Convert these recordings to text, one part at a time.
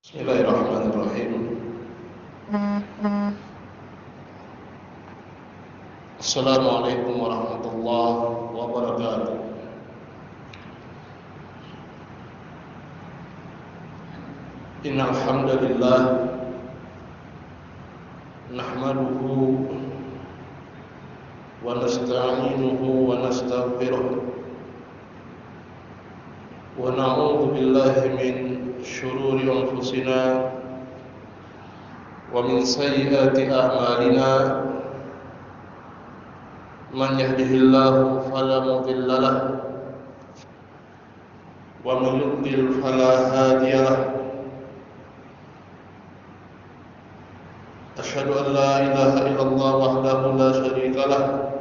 Bismillahirrahmanirrahim. Assalamualaikum warahmatullahi wabarakatuh. Innal hamdalillah nahmaduhu wa nasta'inuhu wa nastaghfiruh wa na'udzu billahi min shururi anfusina wa min sayyiati a'malina. Man yahdihillahu fala mudilla lahu wa man yudlil fala hadiya lahu. Asyhadu an la ilaha illallah wahdahu la syarika lahu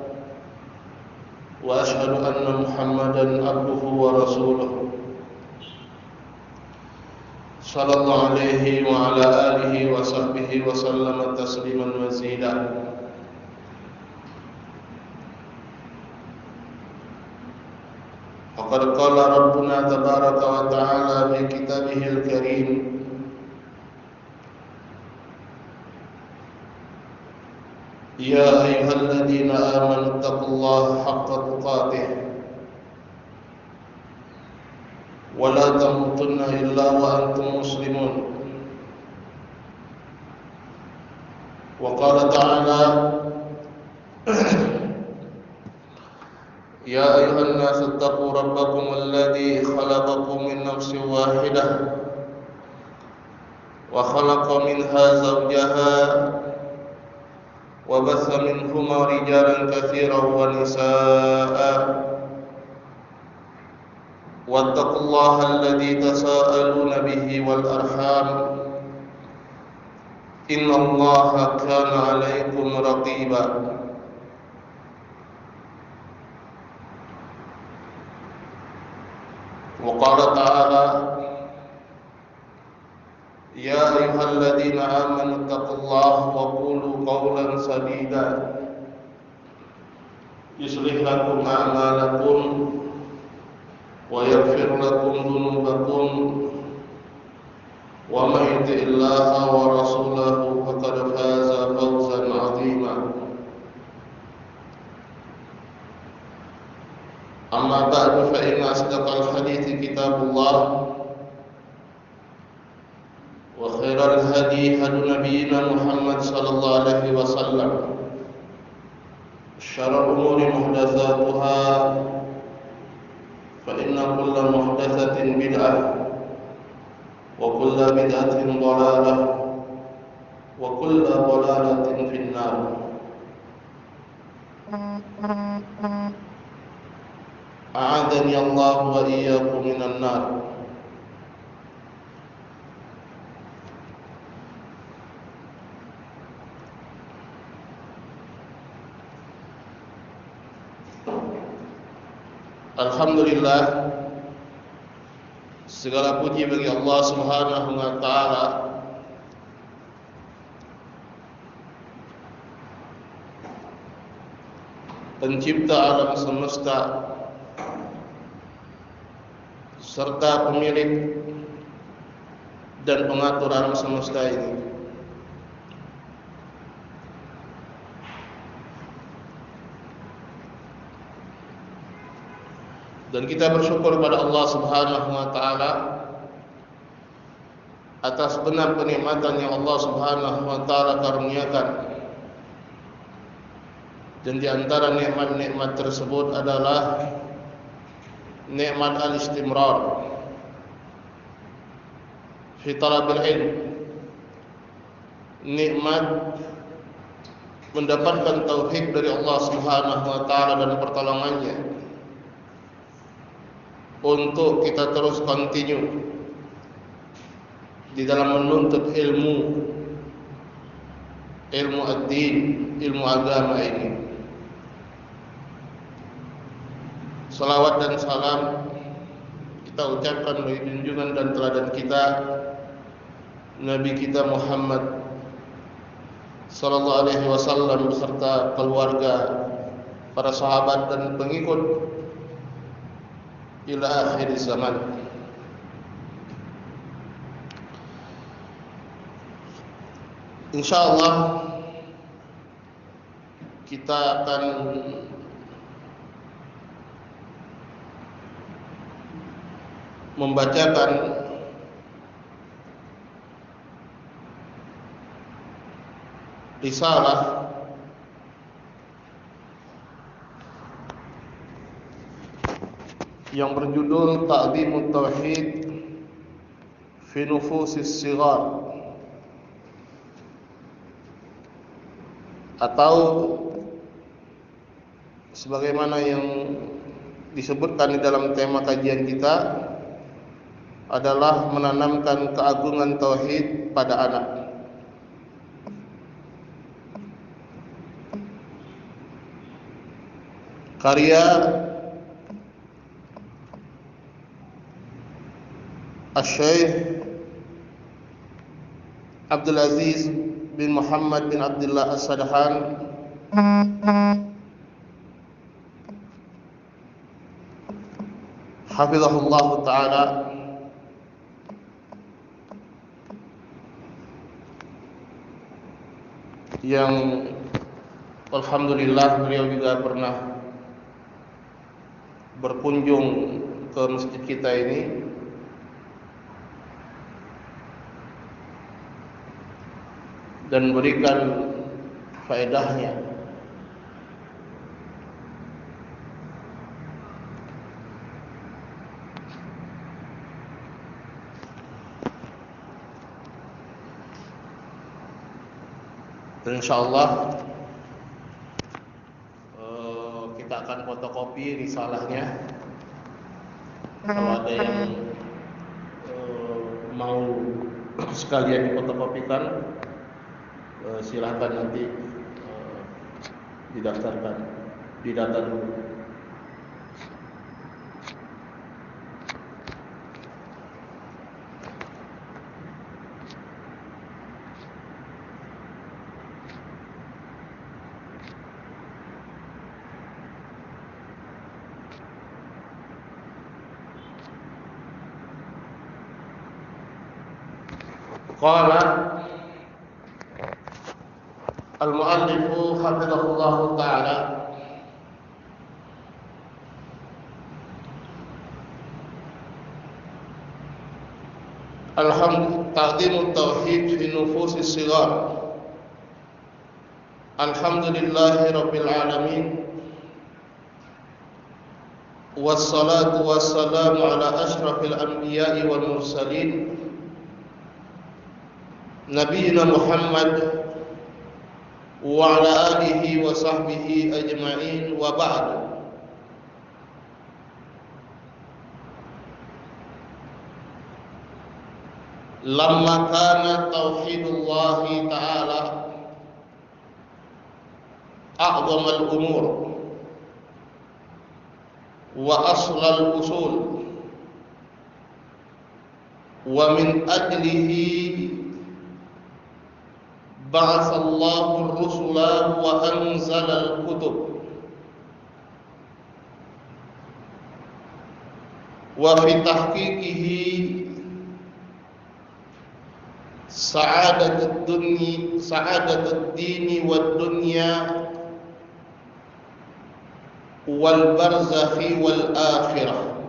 wa asyhadu anna Muhammadan abduhu wa rasuluh. Sallallahu alaihi wa ala alihi wa sahbihi wa sallama tasliman mazida. Faqad qala rabbuna tabaraka wa ta'ala fi kitabihil karim, ya ayyuhalladzina amanu taqullaha haqqa tuqatih wa la tamutunna illa wa antum muslimun. Wa qala ta'ala ya ayyuhan nasu taqu rabbakum alladzi khalaqakum min nafsin wahidah wa khalaqa minha zawjaha wa batha minhuma rijalan katsiran wa nisaa'a wattaqullaha alladzi tasaaluna bihi wal arham innallaha kana 'alaikum raqiba. Wa qala ta'ala ya ayyuhalladzina amanu taqullaha wa qulu qawlan sadida yuslih lakum a'malakum wa yaghfir lakum dhunubakum wa may yuti'illaha wa rasulahu faqad faza fawzan 'azima. Amma ba'du, fa inna asdaqal hadithi kitabullah wa khairal hadi hadi nabiyyina Muhammad sallallahu alaihi wasallam. Syarrul umuri muhdatsatuha fa inna kulla muhdatsatin bid'ah wa kulla bid'atin dhalalah wa kulla dhalalatin finnar. A'adani Allah wa iyyakum minan nar. Alhamdulillah, segala puji bagi Allah Subhanahu wa taala pencipta alam semesta serta pemilik dan pengatur alam semesta ini. Dan kita bersyukur kepada Allah Subhanahu wa taala atas benar kenikmatan yang Allah Subhanahu wa taala karuniakan. Dan di antara nikmat-nikmat tersebut adalah nikmat al-istimrar fi talabil ilm, nikmat mendapatkan taufik dari Allah Subhanahu wa taala dan pertolongannya untuk kita terus continue di dalam menuntut ilmu ad-din, ilmu agama ini. Salawat dan salam kita ucapkan bagi junjungan dan teladan kita, Nabi kita Muhammad sallallahu alaihi wasallam beserta keluarga, para sahabat dan pengikut ila akhir zaman. Insyaallah kita akan membacakan risalah yang berjudul Ta'dhimut Tauhid fi Nufusis Shighar, atau sebagaimana yang disebutkan di dalam tema kajian kita adalah menanamkan keagungan tauhid pada anak. Karya Asy-Syaikh Abdul Aziz bin Muhammad bin Abdullah As-Sadhan hafizahullah ta'ala, yang alhamdulillah beliau juga pernah berkunjung ke masjid kita ini dan berikan faedahnya. Dan insyaallah kita akan fotokopi risalahnya. Kalau ada yang mau sekalian difotokopikan, silahkan nanti didaftarkan, didata dulu. Qala al-muallifu hafizahullahu ta'ala ta'dhimut tauhid fi nufusis shighar. Alhamdulillahi rabbil alamin, wassalatu wassalamu ala asyrafil anbiya'i wal mursalin, Nabiyina Muhammad wa ala alihi wa sahbihi ajma'in, wa ba'du. Lamma kana tauhidullah ta'ala a'zamal umur wa aslal usul, wa min ajlihi ba'atsallahu ar-rusula wa anzala al-kutub, wa fi tahqiqihi sa'adatud dini wad dunya wal barzakhi wal akhirah.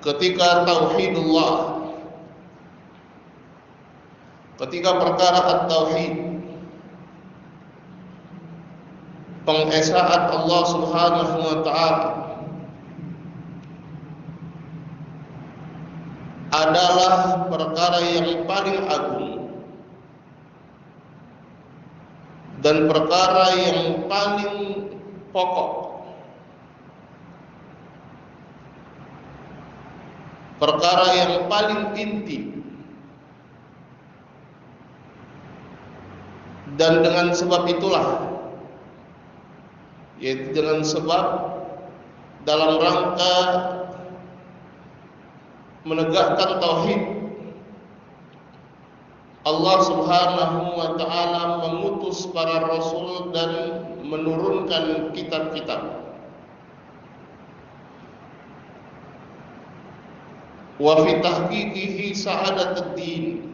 Ketika tauhidullah, ketika perkara at-tauhid, pengesaan Allah Subhanahu wa ta'ala adalah perkara yang paling agung dan perkara yang paling pokok, perkara yang paling inti. Dan dengan sebab itulah, yaitu dengan sebab dalam rangka menegakkan tauhid, Allah Subhanahu wa ta'ala mengutus para rasul dan menurunkan kitab-kitab. wa fi tahqiqihi sa'adatud din.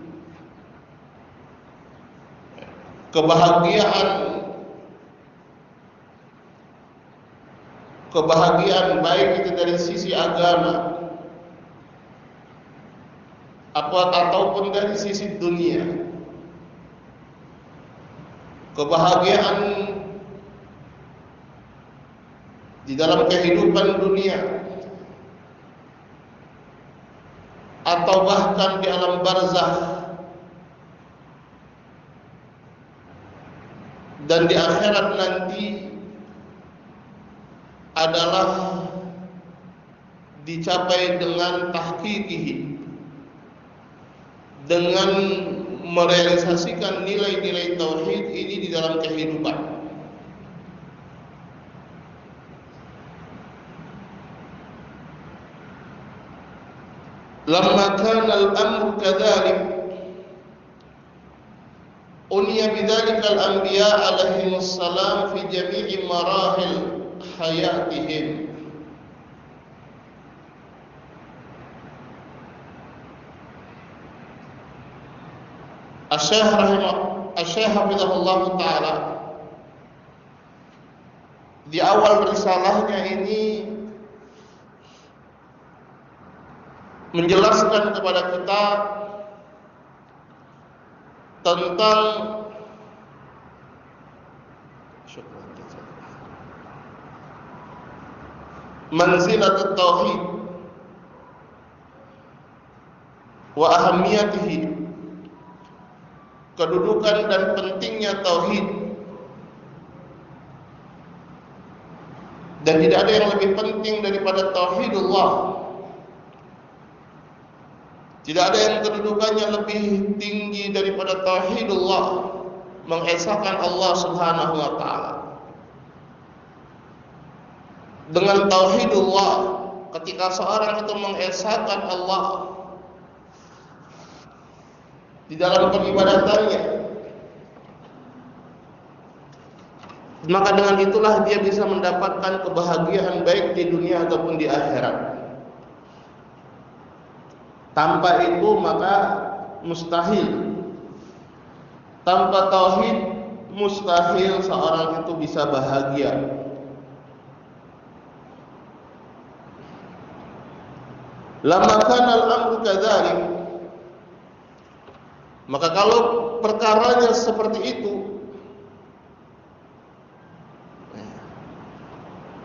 Kebahagiaan baik itu dari sisi agama ataupun dari sisi dunia. Kebahagiaan di dalam kehidupan dunia atau bahkan di alam barzakh dan di akhirat nanti adalah dicapai dengan tahqiqihi, dengan merealisasikan nilai-nilai tauhid ini di dalam kehidupan. Lamma kana al-amru kadzalik uniya bidzalika al-anbiya alaihimus salam fi jami'i marahil hayatihim. Asy-Syaikh hafizahullah taala di awal risalahnya ini menjelaskan kepada kita tentang manzilatut tauhid wa ahamiyatihi, kedudukan dan pentingnya tauhid, dan tidak ada yang lebih penting daripada tauhidullah. Tidak ada yang kedudukannya lebih tinggi daripada tauhidullah, mengesahkan Allah Subhanahu wa taala. Dengan tauhidullah, ketika seorang itu mengesahkan Allah di dalam peribadatannya, maka dengan itulah dia bisa mendapatkan kebahagiaan baik di dunia ataupun di akhirat. Tanpa itu maka mustahil, tanpa tauhid mustahil seorang itu bisa bahagia. Lamma kana al-amru kadzalik, maka kalau perkaranya seperti itu,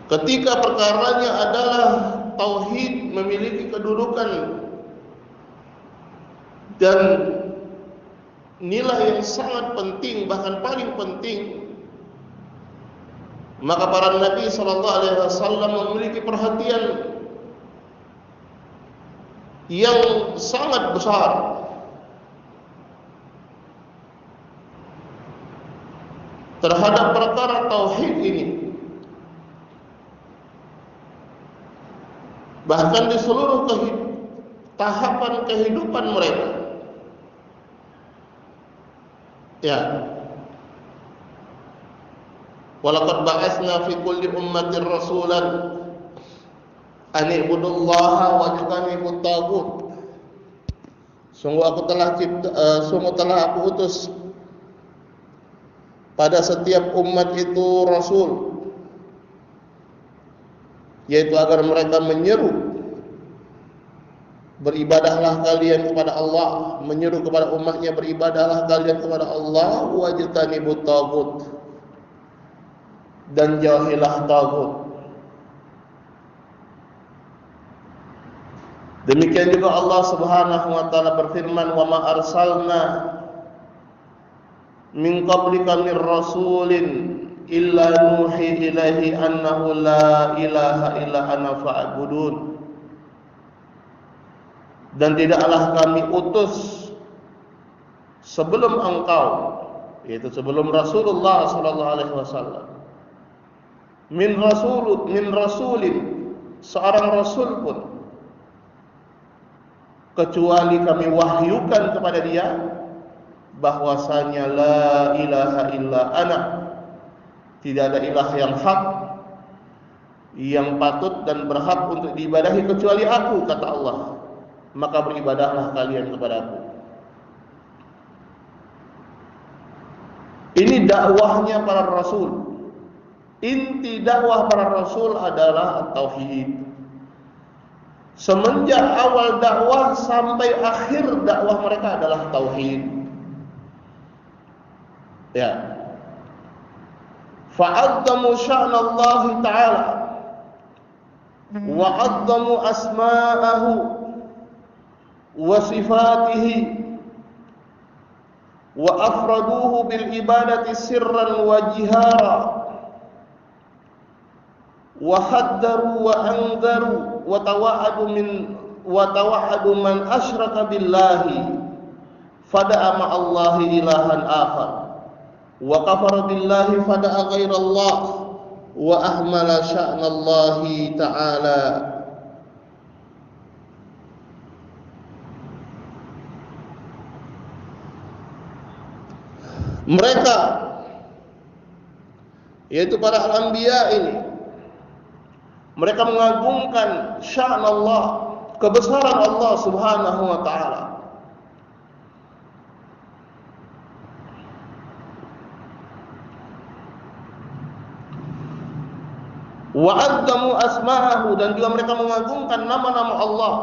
ketika perkaranya adalah tauhid memiliki kedudukan dan nilai yang sangat penting, bahkan paling penting, maka para nabi sallallahu alaihi wasallam memiliki perhatian yang sangat besar terhadap perkara tauhid ini. Bahkan di seluruh tahapan kehidupan mereka. Ya. Walaqad ba'atsna fi kulli ummatin rasulan an ibudullaha wajtanibut taghut. Sungguh telah aku utus pada setiap umat itu rasul, yaitu agar mereka menyeru, beribadahlah kalian kepada Allah, menyeru kepada umatnya, beribadahlah kalian kepada Allah, wajtanibut taghut, dan jauhilah taghut. Demikian juga Allah Subhanahu wa taala berfirman, wa ma arsalna min qablika mir rasulin illa nuhi ilaihi annahu la ilaha illa ana fa'budun. Dan tidaklah kami utus sebelum engkau, yaitu sebelum Rasulullah sallallahu alaihi wasallam, min rasulin, seorang rasul pun, kecuali kami wahyukan kepada dia bahwasanya la ilaha illa ana, tidak ada ilah yang hak, yang patut dan berhak untuk diibadahi kecuali aku, kata Allah. maka beribadahlah kalian kepadaku. Ini dakwahnya para rasul. Inti dakwah para rasul adalah tauhid. Semenjak awal dakwah sampai akhir dakwah mereka adalah tauhid. Ya. Fa'azzamu sya'nallahi ta'ala wa 'azzamu asma'ahu wa sifatihi wa afraduhu bil ibadati sirran wa jihara wa haddaru wa anzaru wa tawa'adu man asyraka billahi fada'a ma'allahi ilahan akhar wa kafara billahi fada'a ghairallah wa ahmala sya'nallahi ta'ala. Mereka, yaitu para al-anbiya ini, mereka mengagungkan sya'n Allah, kebesaran Allah Subhanahu wa taala. Wa 'azzamu asma'ahu, dan juga mereka mengagungkan nama-nama Allah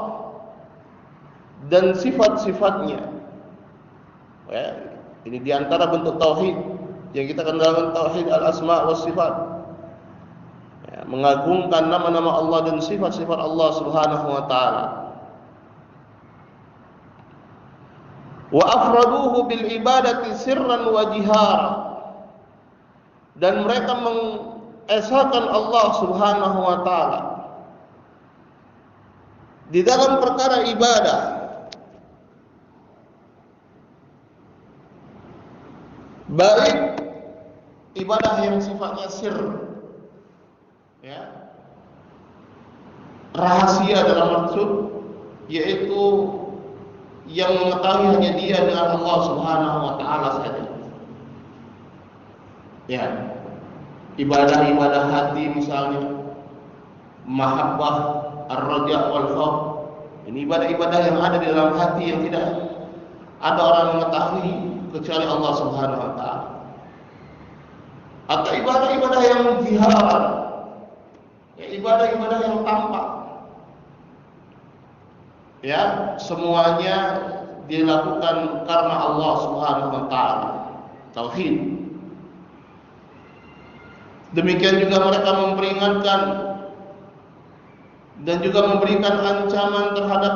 dan sifat-sifatnya. Ya, ini diantara bentuk tauhid yang kita kenal, tauhid al-asma' was sifat. Ya, mengagungkan nama-nama Allah dan sifat-sifat Allah Subhanahu wa taala. Wa afraduhu bil ibadati sirran wa jihara, dan mereka mengesahkan Allah Subhanahu wa taala di dalam perkara ibadah, baik ibadah yang sifatnya sir, ya, rahasia dalam maksud, yaitu yang mengetahui hanya dia dengan Allah Subhanahu wa taala saja. Ya, ibadah-ibadah hati misalnya, mahabbah, ar-raja wal khauf. Ini ibadah-ibadah yang ada di dalam hati yang tidak ada orang mengetahui kecuali Allah Subhanahu wa taala. Atau ibadah-ibadah yang jihar, ya, ibadah-ibadah yang tampak. Ya, semuanya dilakukan karena Allah Subhanahu wa taala. Tauhid. Demikian juga mereka memperingatkan dan juga memberikan ancaman terhadap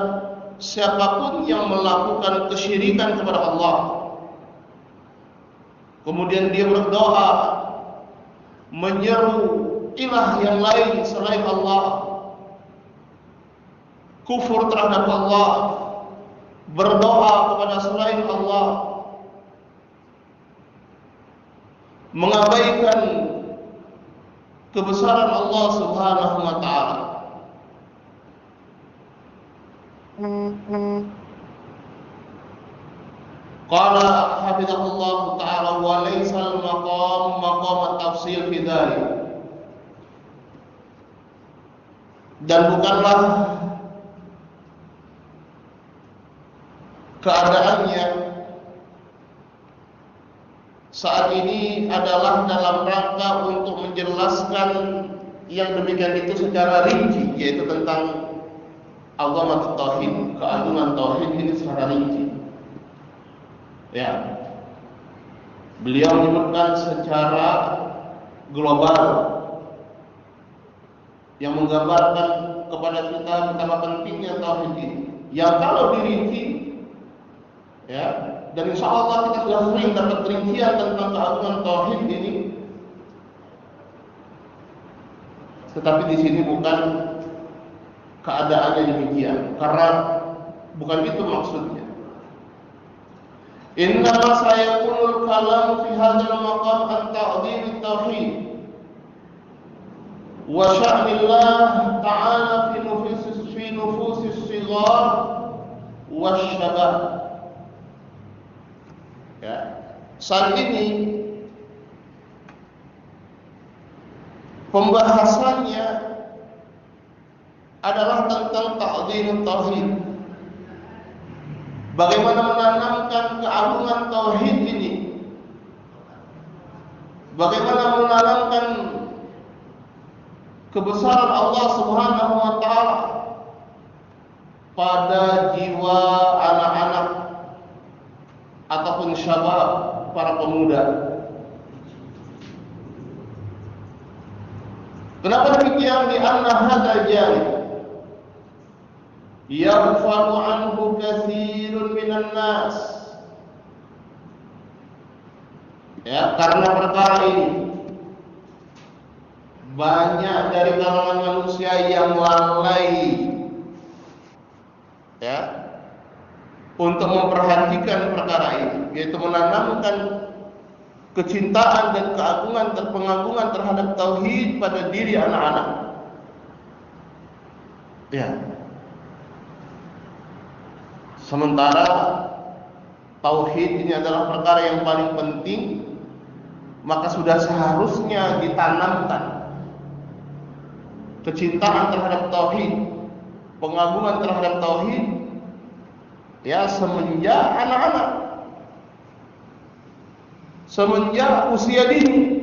siapapun yang melakukan kesyirikan kepada Allah. Kemudian dia berdoa menyeru ilah yang lain selain Allah, kufur terhadap Allah, berdoa kepada selain Allah, mengabaikan kebesaran Allah Subhanahu wa taala. Qala hafizahullah ta'ala wa laysal maqam at-tafsil fi dzalik. Dan bukanlah keadaannya saat ini adalah dalam rangka untuk menjelaskan yang demikian itu secara rinci, yaitu tentang azamat tauhid, keagungan tauhid ini secara rinci. Ya, beliau menyebutkan secara global yang menggambarkan kepada kita betapa pentingnya tauhid ini. Yang kalau dirinci, ya, dan insya Allah kita sudah sering dapat rincian tentang keagungan tauhid ini. Tetapi di sini bukan keadaannya demikian, karena bukan itu maksudnya. Innama sayakunul kalam fi hadzal maqam an ta'dhim at-tauhid wa sya'nillah ta'ala fi nufusis sighar wasyabab. Ya, saat ini pembahasannya adalah tentang ta'dhim tauhid, Bagaimana menanamkan keagungan tauhid ini? Bagaimana menanamkan kebesaran Allah Subhanahu wa taala pada jiwa anak-anak ataupun syabab, para pemuda. Kenapa demikian? Di anna hadzal janib yaghfalu anhu katsirun minan nas. Ya, karena perkara ini banyak dari kalangan manusia yang lalai, ya, untuk memperhatikan perkara ini, yaitu menanamkan kecintaan dan keagungan dan pengagungan terhadap tauhid pada diri anak-anak. Ya. Sementara tauhid ini adalah perkara yang paling penting, maka sudah seharusnya ditanamkan kecintaan terhadap tauhid, pengagungan terhadap tauhid, ya, semenjak anak-anak, semenjak usia dini.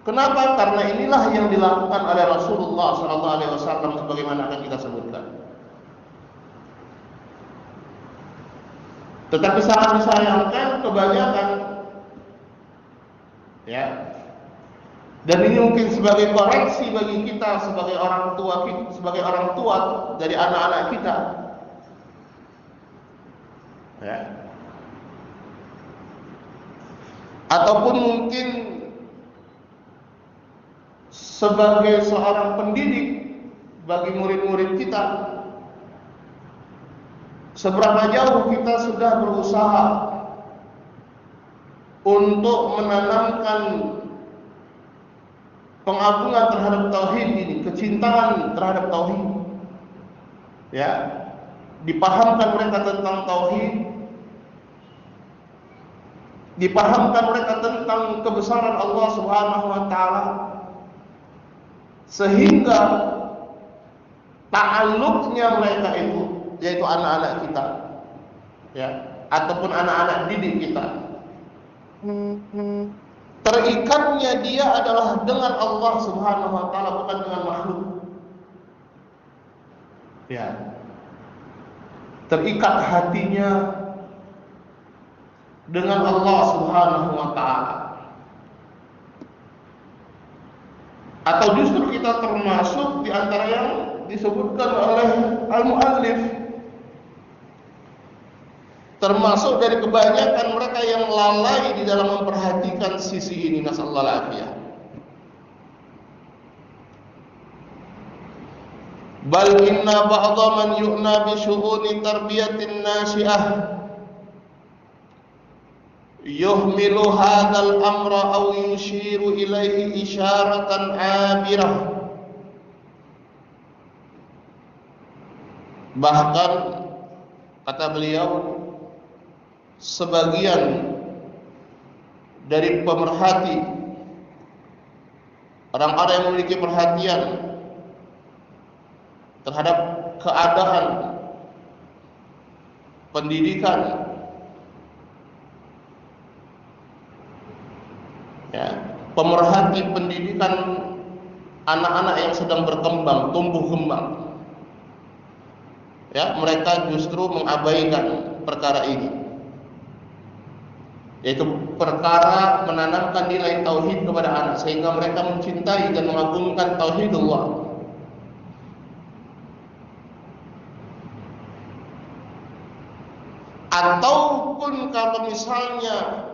Kenapa? Karena inilah yang dilakukan oleh Rasulullah SAW, sebagaimana akan kita sebutkan. Tetapi sangat disayangkan kebanyakan, ya, dan ini mungkin sebagai koreksi bagi kita sebagai orang tua dari anak-anak kita, ya, ataupun mungkin sebagai seorang pendidik bagi murid-murid kita. Seberapa jauh kita sudah berusaha untuk menanamkan pengagungan terhadap tauhid ini, kecintaan terhadap tauhid, ya, dipahamkan mereka tentang tauhid, dipahamkan mereka tentang kebesaran Allah Subhanahu wa taala, sehingga ta'alluqnya mereka itu, yaitu anak-anak kita, ya, ataupun anak-anak didik kita, terikatnya dia adalah dengan Allah Subhanahu wa taala, bukan dengan makhluk. Ya. Terikat hatinya dengan Allah Subhanahu wa taala. Atau justru kita termasuk di antara yang disebutkan oleh al-muallif, termasuk dari kebanyakan mereka yang lalai di dalam memperhatikan sisi ini. Nasallahu alaihi. Bal inna ba'dha man yu'na bi syu'uni tarbiyatin nasi'ah yuhmilu hadzal amra aw yushiru ilaihi isyaratan 'abirah. Bahkan kata beliau, sebagian dari pemerhati, orang-orang yang memiliki perhatian terhadap keadaan pendidikan, ya, pemerhati pendidikan anak-anak yang sedang berkembang, tumbuh kembang, ya, mereka justru mengabaikan perkara ini, yaitu perkara menanamkan nilai tauhid kepada anak, sehingga mereka mencintai dan mengagungkan tauhidullah. Ataupun kalau misalnya,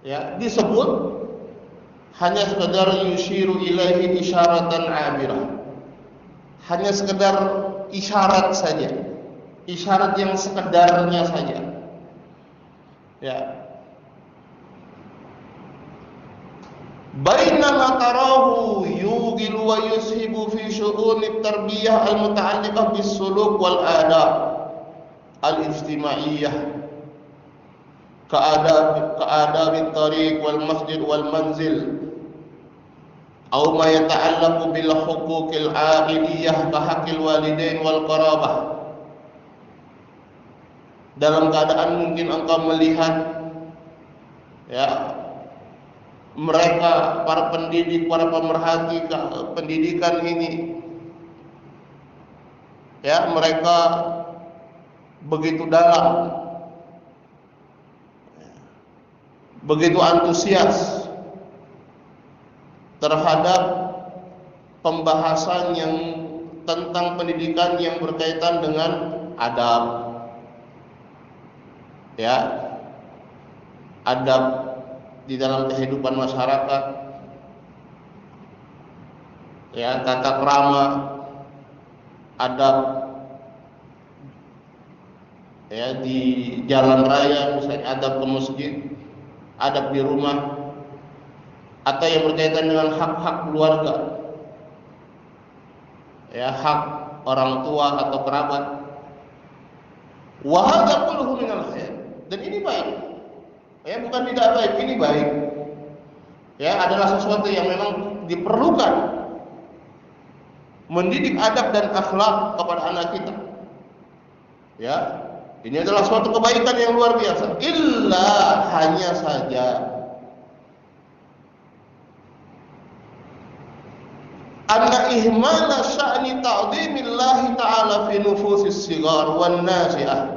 ya, disebut hanya sekedar yushiru ilaihi isyaratan 'abirah, hanya sekedar isyarat saja, isyarat yang sekedarnya saja, ya. Bainama tarahu yugilu wa yushibu fi syu'unit tarbiyah al-muta'alliqah bis suluk wal adab al-ijtimaiyah ka'adab at-tariq wal masjid wal manzil aw ma yata'allaqu bil huquqil 'ailiyah ka haqqil walidain wal qarabah. dalam keadaan mungkin engkau melihat ya mereka para pendidik, para pemerhati pendidikan ini ya, mereka begitu dalam, begitu antusias terhadap pembahasan yang tentang pendidikan yang berkaitan dengan adab, ya, adab di dalam kehidupan masyarakat, ya, tata krama, adab ya di jalan raya, misalnya adab ke masjid, adab di rumah, atau yang berkaitan dengan hak-hak keluarga, ya, hak orang tua atau kerabat. Wa hadza kulluhu minal khair. Dan ini baik. Ya, bukan tidak baik, ini baik. Ya, adalah sesuatu yang memang diperlukan. Mendidik adab dan akhlak kepada anak kita. Ya, ini adalah suatu kebaikan yang luar biasa. Illa, hanya saja anna ihmala sya'ni ta'zimillahi ta'ala fi nufusis sigar wan nasi'ah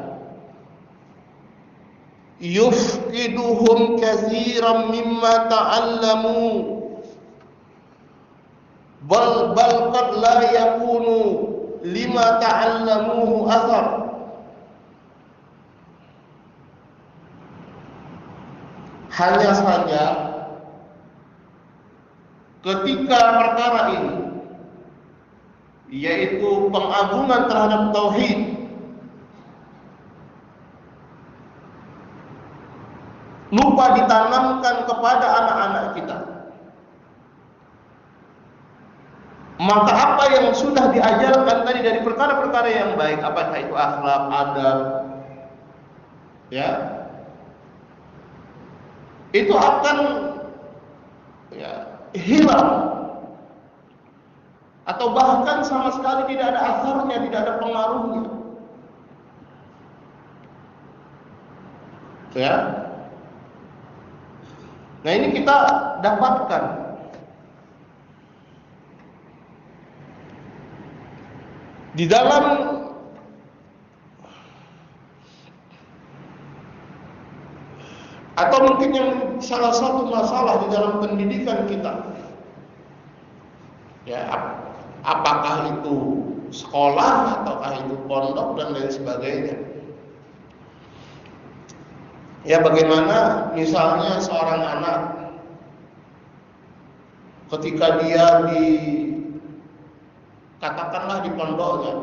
yufqiduhum katsiran mimma ta'allamu bal qad la yakunu lima ta'allamuhu athar. Hanya saja ketika perkara ini, yaitu pengagungan terhadap tauhid, lupa ditanamkan kepada anak-anak kita, maka apa yang sudah diajarkan tadi dari perkara-perkara yang baik, apakah itu akhlak, adab, ya, itu akan ya hilang, atau bahkan sama sekali tidak ada asarnya, tidak ada pengaruhnya. Ya. Nah, ini kita dapatkan di dalam atau mungkin yang salah satu masalah di dalam pendidikan kita, ya, apakah itu sekolah ataukah itu pondok dan lain sebagainya. Ya, bagaimana misalnya seorang anak ketika dia katakanlah di pondoknya,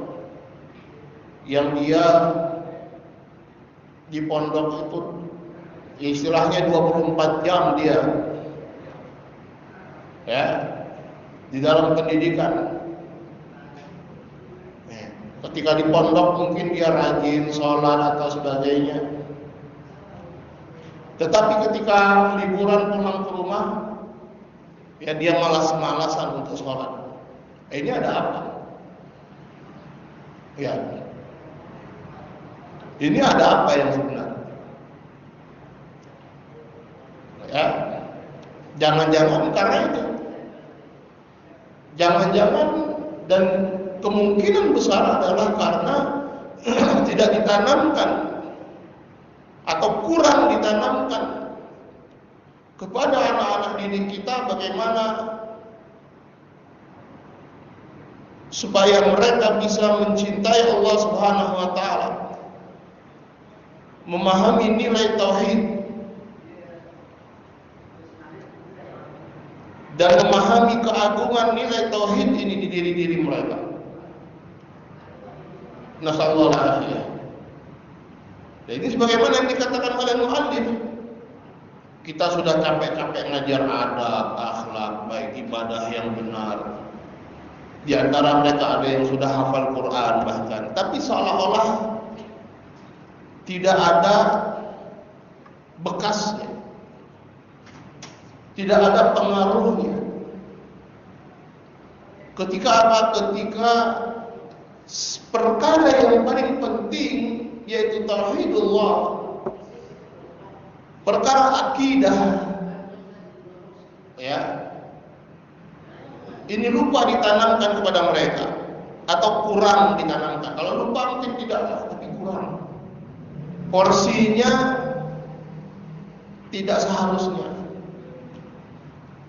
yang dia di pondok itu istilahnya 24 jam dia ya di dalam pendidikan. Ketika di pondok mungkin dia rajin sholat atau sebagainya, tetapi ketika liburan pulang ke rumah, ya dia malas-malasan untuk sholat. Ini ada apa? Ya, ini ada apa yang sebenarnya? Ya, jangan-jangan karena itu, jangan-jangan dan kemungkinan besar adalah karena tidak ditanamkan atau kurang ditanamkan kepada anak-anak didik kita bagaimana supaya mereka bisa mencintai Allah Subhanahu wa taala, memahami nilai tauhid, dan memahami keagungan nilai tauhid ini di diri-diri mereka. Nasallallahu alaihi wasallam. Ini sebagaimana yang dikatakan oleh muallif, kita sudah capek-capek ngajar adab, akhlak, baik ibadah yang benar. Di antara mereka ada yang sudah hafal Quran bahkan, tapi seolah-olah tidak ada bekasnya, tidak ada pengaruhnya. Ketika apa? Ketika perkara yang paling penting yaitu tauhidullah, perkara akidah, ya, ini lupa ditanamkan kepada mereka atau kurang ditanamkan. Kalau lupa mungkin tidak, tapi kurang. Porsinya tidak seharusnya.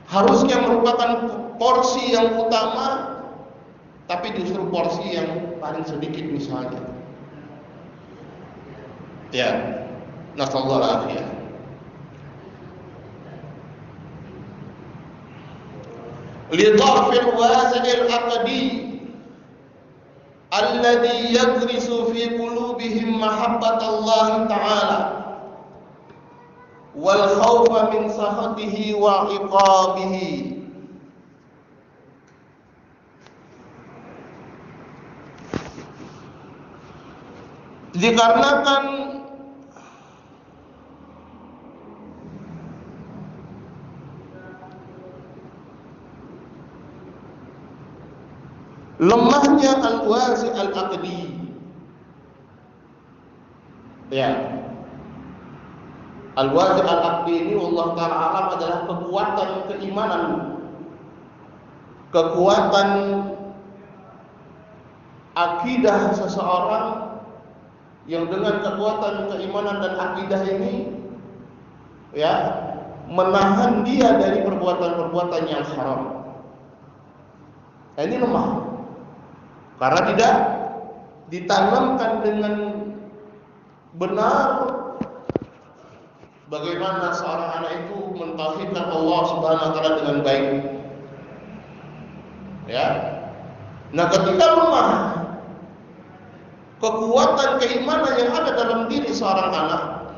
Harusnya merupakan porsi yang utama, tapi justru porsi yang paling sedikit misalnya. Ya, nasallahu alaihi. Lidhafil wazil aqdi alladhi yagrisu fi qulubihim mahabbatallah ta'ala wal khawfa min sakhatihi wa iqabihi. Dikarenakan lemahnya al-wazi al-aqdi, ya, al-wazi al-aqdi ini Allah Ta'ala alam adalah kekuatan keimanan, kekuatan akidah seseorang yang dengan kekuatan keimanan dan akidah ini, ya, menahan dia dari perbuatan-perbuatan yang haram. Ini lemah karena tidak ditanamkan dengan benar bagaimana seorang anak itu mentauhidkan Allah Subhanahu wa taala dengan baik. Ya. Nah, ketika lemah kekuatan keimanan yang ada dalam diri seorang anak,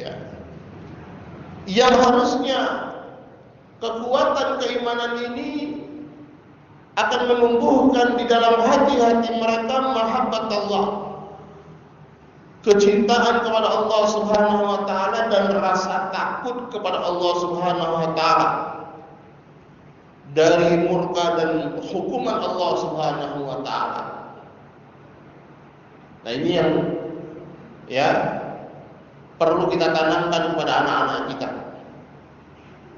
ya, yang harusnya kekuatan keimanan ini akan menumbuhkan di dalam hati-hati mereka mahabbat Allah, kecintaan kepada Allah Subhanahu wa taala dan rasa takut kepada Allah Subhanahu wa taala dari murka dan hukuman Allah Subhanahu wa taala. Nah, ini yang, ya, perlu kita tanamkan kepada anak-anak kita.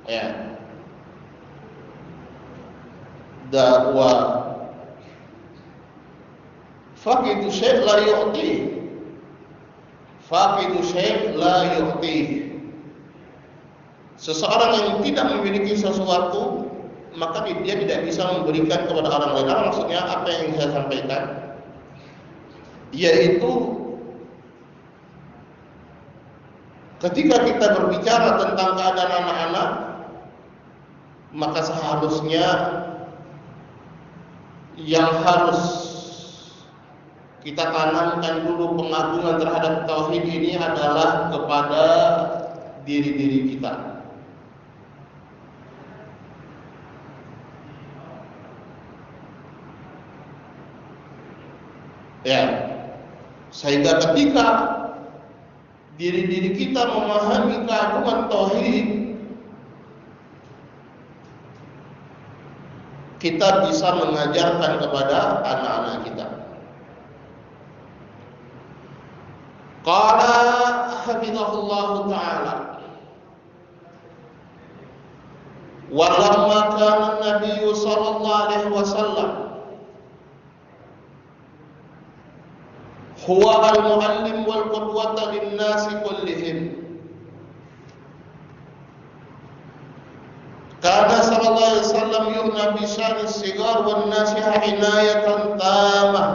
Ya. Dakwah faqidu syai' la yu'ti, faqidu syai' la yu'ti. Seseorang yang tidak memiliki sesuatu, maka dia tidak bisa memberikan kepada orang lain. Maksudnya apa yang saya sampaikan, yaitu ketika kita berbicara tentang keadaan anak-anak, maka seharusnya yang harus kita tanamkan dulu pengagungan terhadap tauhid ini adalah kepada diri-diri kita. Ya, sehingga ketika diri-diri kita memahami keagungan tauhid, kita bisa mengajarkan kepada anak-anak kita. Qala hafizahullah ta'ala, wa lamma kana an-nabiy sallallahu alaihi wasallam huwa al-muallim wal qudwata lin-nasi kullihim, kana sallallahu alaihi wasallam yu'na bi sya'ni as-sigar wan nasiha inayatan tamah.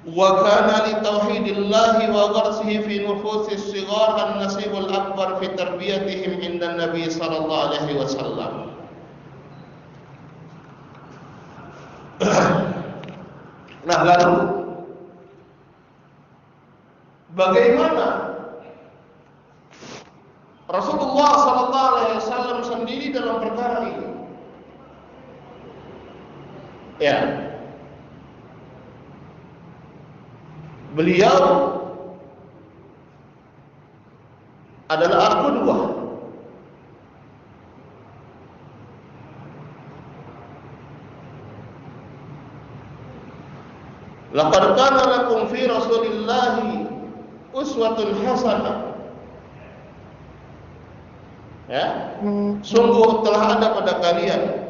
Wa kana li tauhidillahi wa gharsihi fi nufusis sigar an-nasibul akbar fi tarbiyatihim inda Nabi sallallahu alaihi wasallam. Nah, lalu bagaimana Rasulullah sallallahu alaihi wasallam sendiri dalam perkara ini? Ya, beliau adalah al-qudwah. Laqad kana lakum fi Rasulillahi uswatun hasanah. Ya, sungguh telah ada pada kalian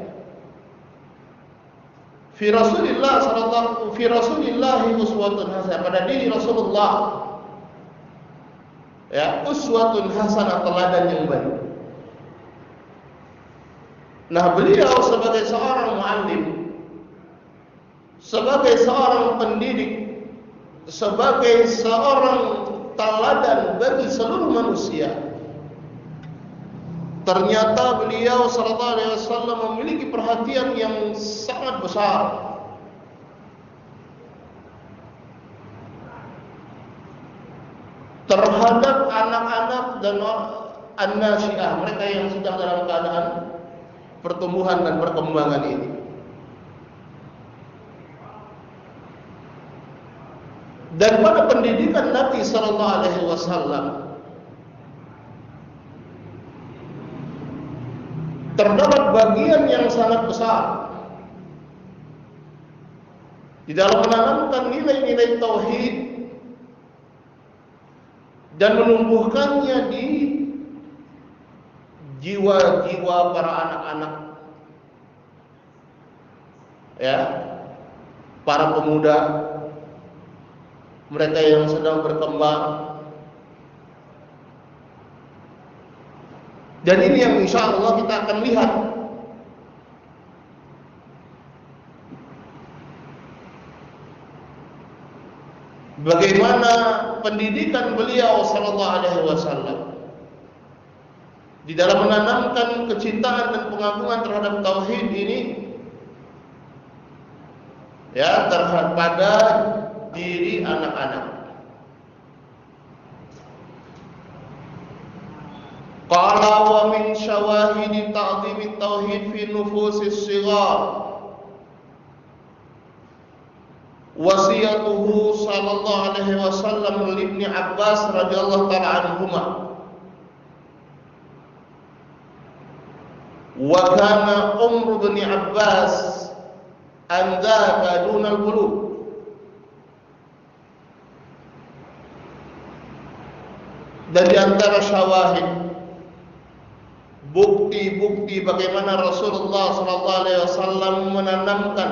fi Rasulillahi uswatun hasanah, pada diri Rasulullah, ya, uswatun hasanah, teladan yang baik. Nah, beliau sebagai seorang muallim, sebagai seorang pendidik, sebagai seorang teladan bagi seluruh manusia, ternyata beliau sallallahu alaihi wasallam memiliki perhatian yang sangat besar terhadap anak-anak dan an-nasyiah, mereka yang sedang dalam keadaan pertumbuhan dan perkembangan ini. Dan pada pendidikan Nabi sallallahu alaihi wasallam terdapat bagian yang sangat besar di dalam menanamkan nilai-nilai tauhid dan menumbuhkannya di jiwa-jiwa para anak-anak, ya, para pemuda, mereka yang sedang berkembang. Dan ini yang insya Allah kita akan lihat bagaimana pendidikan beliau sallallahu alaihi wasallam di dalam menanamkan kecintaan dan pengagungan terhadap tauhid ini, ya, terhadap pada diri anak-anak. Qala wa min syawahidi ta'zimi tauhid fi nufusis shighar wasiyatuhu sallallahu alaihi wasallam li Ibnu Abbas radhiyallahu ta'ala anhuma. Wa kana umru Ibnu Abbas an dzaka dunal bulugh. Dan di antara syawahid, bukti-bukti bagaimana Rasulullah sallallahu alaihi wasallam menanamkan,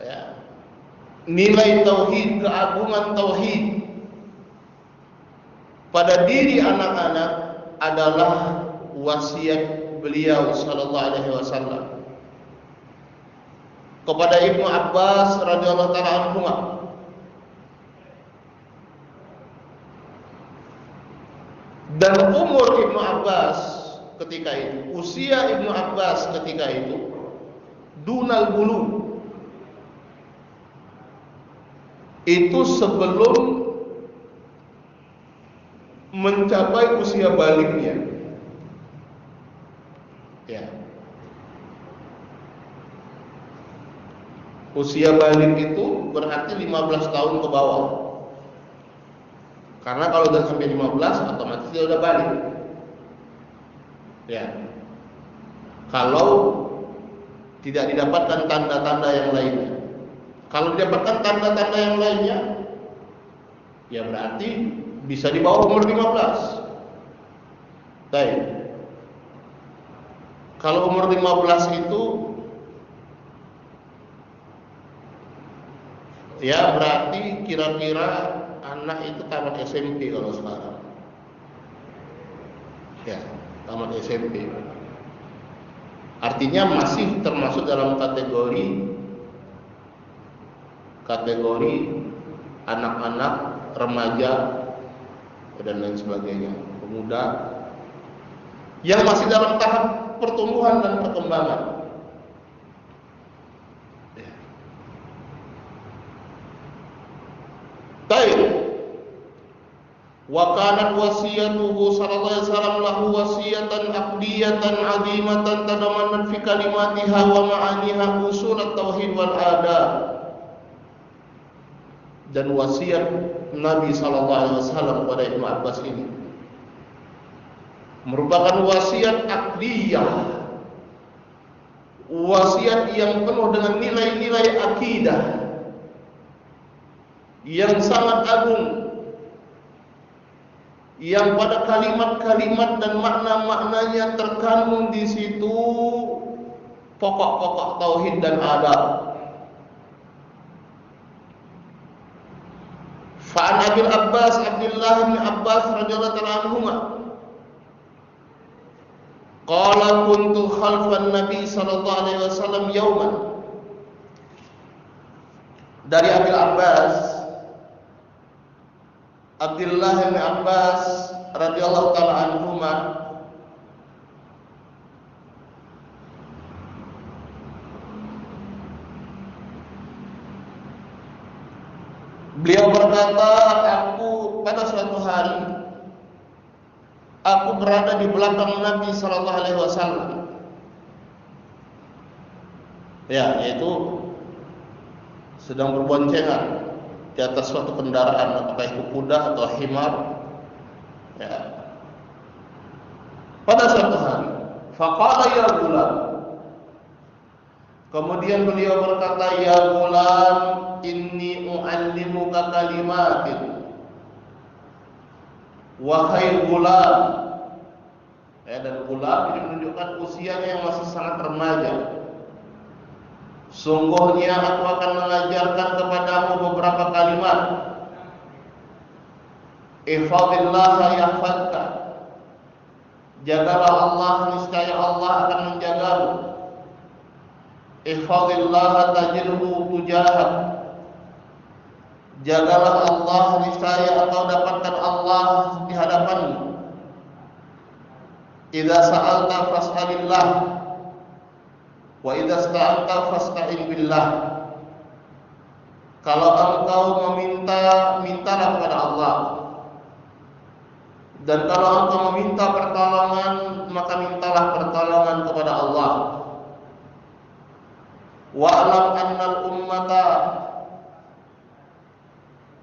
ya, nilai tauhid, keagungan tauhid pada diri anak-anak adalah wasiat beliau sallallahu alaihi wasallam kepada Ibnu Abbas radhiyallahu taala anhu. Dan umur Ibnu Abbas ketika itu, usia Ibnu Abbas ketika itu dunal bulugh, itu sebelum mencapai usia baliknya, ya. Usia balik itu berarti 15 tahun ke bawah. Karena kalau sudah sampai 15 otomatis dia sudah balik. Ya. Kalau tidak didapatkan tanda-tanda yang lainnya. Kalau didapatkan tanda-tanda yang lainnya, ya berarti bisa di bawah umur 15. Baik. Kalau umur 15 itu, ya berarti kira-kira anak itu tamat SMP kalau sekarang. Ya, tamat SMP. Artinya masih termasuk dalam kategori anak-anak, remaja dan lain sebagainya, pemuda yang masih dalam tahap pertumbuhan dan perkembangan. Baik. Wa kanat wasiyatuhu sallallahu alaihi wasallam lahu wasiyatan aqdiyatan 'azimatan tadamanat fi kalimatiha wa ma'aniha usul at-tauhid wal adab. Dan wasiat Nabi sallallahu alaihi wasallam kepada Ibnu Abbas ini merupakan wasiat aqdiyah, wasiat yang penuh dengan nilai-nilai akidah yang sangat agung, yang pada kalimat-kalimat dan makna-maknanya terkandung di situ pokok-pokok tauhid dan adab. Fa'an Abil Abbas Abdullah bin Abbas radhiyallahu ta'ala anhuma qala kuntu khalfan Nabi sallallahu alaihi wasallam yauman. Dari Abil Abbas Abdullah bin Abbas radhiyallahu ta'ala anhuma, beliau berkata, aku pada suatu hari aku berada di belakang Nabi sallallahu alaihi wasallam. Ya, yaitu sedang berboncengan di atas suatu kendaraan, apakah itu kuda atau himar. Ya. Pada suatu hari, faqala ya gulam. Kemudian beliau berkata, ya gulam, inni u'allimuka kalimatin. Wahai gulam. Dan gulam ini menunjukkan usianya yang masih sangat remaja. Sungguhnya aku akan mengajarkan kepadamu beberapa kalimat. Ihfazillah yahfazka. Jagalah Allah, niscaya Allah akan menjagamu. Ihfazillah tajidhu tujahak. Jagalah Allah, niscaya engkau dapatkan Allah di hadapanmu. Idza sa'alta fas'alillah wa idza ista'anta fasta'in billah. Kalau engkau meminta, mintalah kepada Allah. Dan kalau engkau meminta pertolongan, maka mintalah pertolongan kepada Allah. Wa'lam annal ummata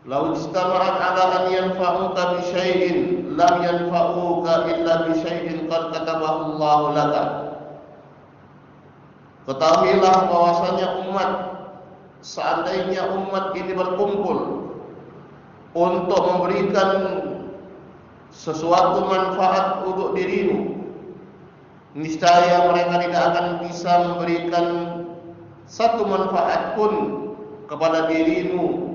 law istama'at 'ala an yanfa'uka bi syai'in lam yanfa'uka illa bi syai'in qad katabahu Allahu laka. Ketahuilah bahwasanya umat, seandainya umat ini berkumpul untuk memberikan sesuatu manfaat untuk dirimu, niscaya mereka tidak akan bisa memberikan satu manfaat pun kepada dirimu,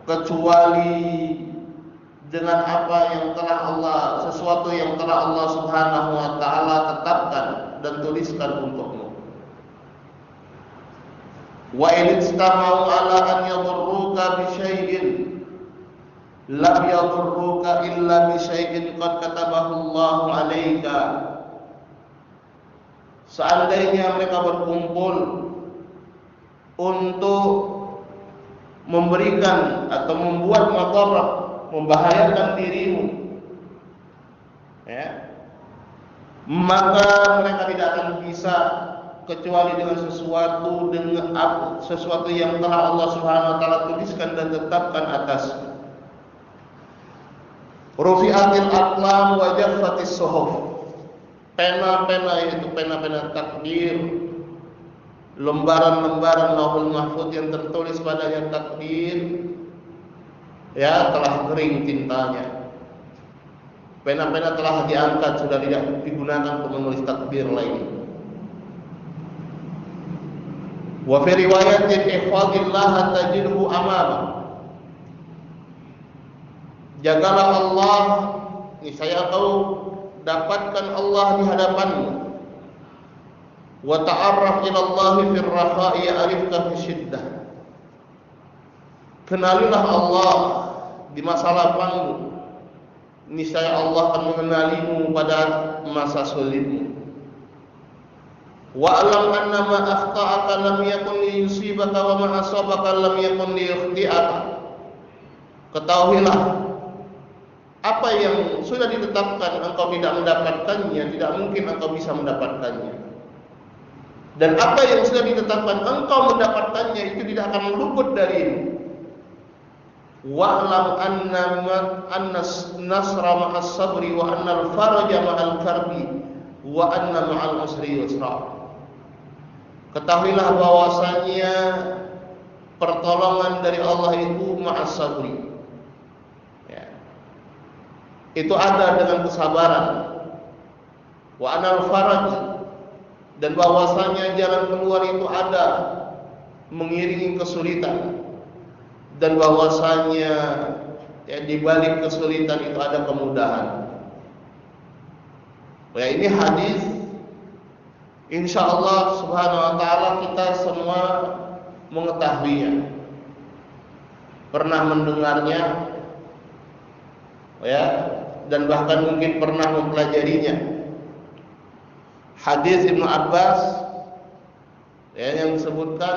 kecuali dengan apa yang telah Allah, sesuatu yang telah Allah Subhanahu wa taala tetapkan dan tuliskan untukmu. Wa in istama'u 'ala an yadurruka bi syai'in lam yadurruka illa bi syai'in qad katabahu Allahu 'alaika. Seandainya mereka berkumpul untuk memberikan atau membuat madarat, membahayakan dirimu, maka mereka tidak akan bisa kecuali dengan sesuatu yang telah Allah Subhanahu wa taala tuliskan dan tetapkan atasmu. Rufi'atil aqlam wa jaffatis suhuf. Pena-pena, yaitu pena-pena takdir, lembaran-lembaran Lauhul Mahfuz yang tertulis padanya takdir, telah kering tintanya. Pena-pena telah diangkat, sudah tidak digunakan untuk menulis takdir lagi. Wa fi riwayatin ihfazillah tajidhu amama. Jagalah Allah, niscaya kau dapatkan Allah di hadapanmu. Wa ta'arraf ila Allah fi ar-raha'i ya'rifka fi syiddah. Kenalilah Allah di masa lapangmu, niscaya Allah akan mengenalimu pada masa sulitmu. Wa alam anna ma akhta'aka lam yakun liyusibaka wa ma asabaka lam yakun liyukhti'aka. Ketahuilah, apa yang sudah ditetapkan engkau tidak mendapatkannya, tidak mungkin engkau bisa mendapatkannya. Dan apa yang sudah ditetapkan engkau mendapatkannya, itu tidak akan luput darimu. Wa'lam anna nasra ma'as sabri wa anna al-faraja ma'al karbi wa anna ma'al usri yusra. ketahuilah bahwasanya pertolongan dari Allah itu ma'as sabri. Ya. Itu ada dengan kesabaran. Wa anal faraj, dan bahwasanya jalan keluar itu ada mengiringi kesulitan, dan bahwasanya ya, di balik kesulitan itu ada kemudahan. Ya, ini hadis insyaallah subhanahu wa ta'ala kita semua mengetahuinya, pernah mendengarnya, ya, dan bahkan mungkin pernah mempelajarinya. Hadis Ibnu Abbas, ya, yang disebutkan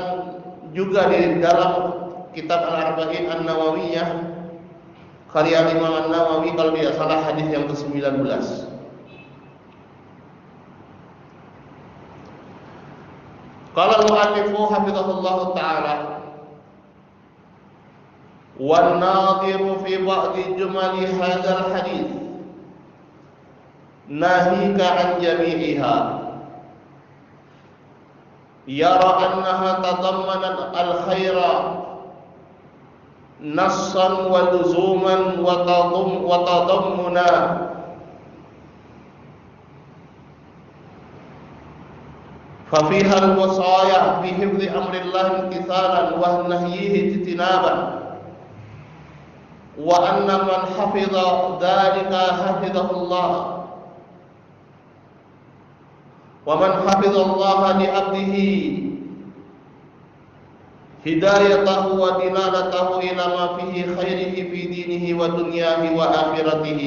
juga di dalam kitab Al-Arba'in An-Nawawiyah karya Imam An-Nawawi, kalau tidak salah hadis yang ke-19. Qala al-mu'allifu hafizahullah ta'ala, wan nadhiru fi ba'di jumali hadzal hadits nahika an jami'iha yara annaha tadammanat al-khaira nassan wa luzuman wa tadammuna ففيها الوصايا بحفظ أمر الله امتثالا ونهيه اجتنابا وأن من حفظ ذلك حفظه الله ومن حفظ الله لعبده هدايته ودلالته إلى ما فيه خيره في دينه ودنياه وآخرته.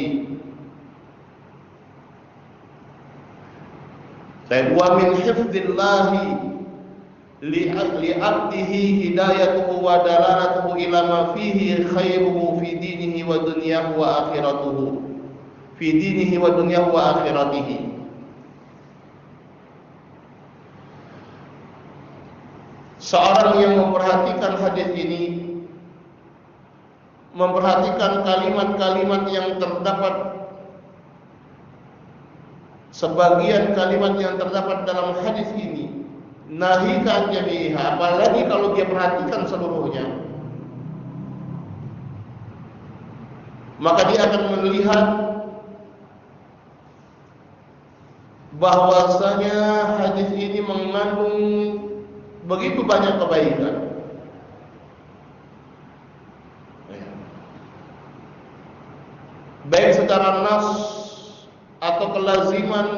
Wa min hifdzillahi li'abdihi hidayatuhu wa dalalatuhu ila ma fihi khairuhu fi dinihi wa dunyahu wa akhiratuhu fi dinihi wa dunyahu wa akhiratihi. Seorang yang memperhatikan hadis ini, memperhatikan kalimat-kalimat yang terdapat, sebagian kalimat yang terdapat dalam hadis ini, nahika jami'iha, apalagi kalau dia perhatikan seluruhnya, maka dia akan melihat bahwasanya hadis ini mengandung begitu banyak kebaikan. Baik secara nas atau kelaziman